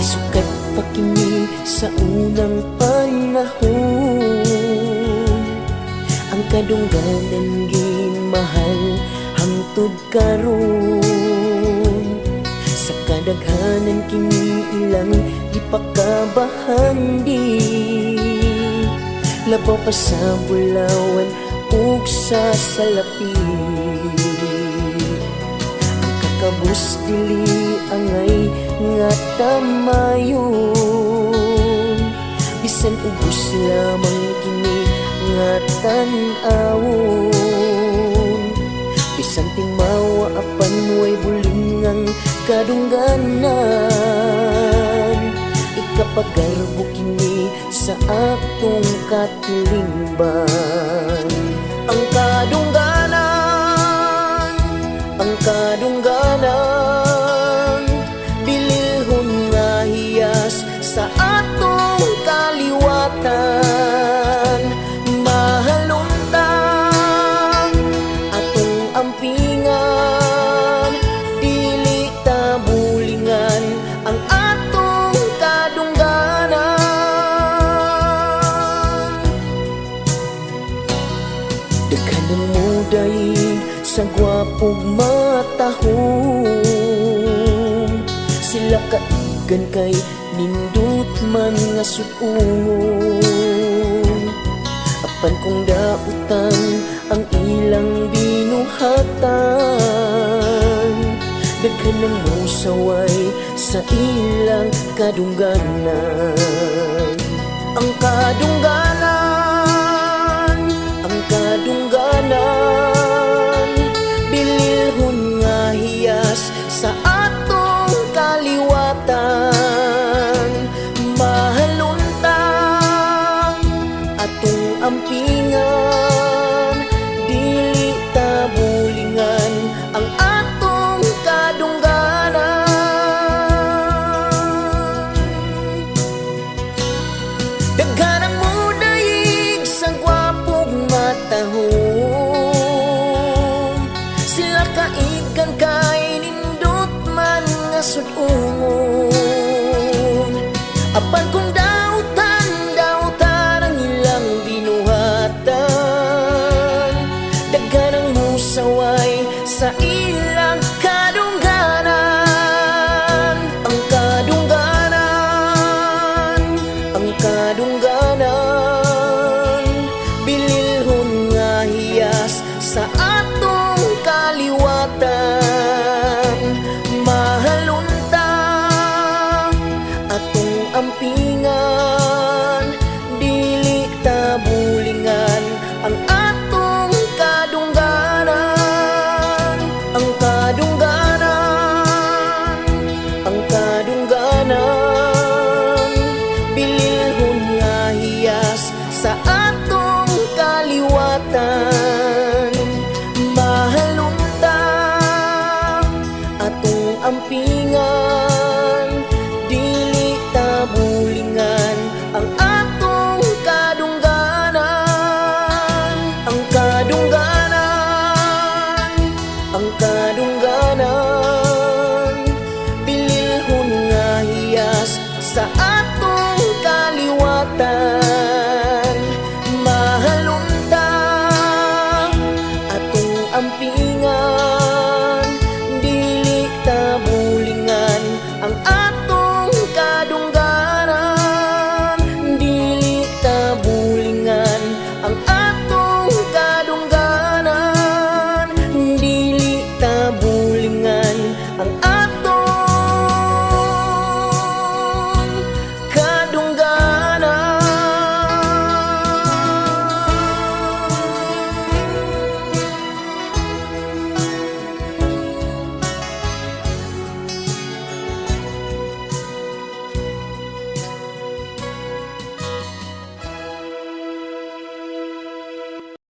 Sukat pa kini sa unang panahon, ang kadungganan ginmahal hangtod karon. Sa kadaghanan kini ilang ipakabahandi, labaw pa sa bulawan ug sa salapi. Ang kakabus dili angay nga tamayon, bisan ubos lamang kini nga tan-awon. Bisan timawa apan way bulingang kadungganan, ikapagarbo kini sa atong katilingban. Ang kadungganan, ang kadungganan, bililhon nga hiyas sa atong kaliwatan. Mahalumtang atong ampingan, dili ta bulingan ang atong kadungganan. Daghanan mo daig sa gwapong matahong, sila kaigan kay nindot man nga sud-ungon. Apan kung dautan ang ilang binuhatan, daghanan mo saway sa ilang kadungganan. Ang kadungganan, ang kadungganan, bililhon nga hiyas sa atong kaliwatan. Mahaluntang atong ampingan, dili ta bulingan ang atong kadungganan. Daghanang mo daig sa gwapong matahong, sila kaigan kay nindot man nga sud-ungon.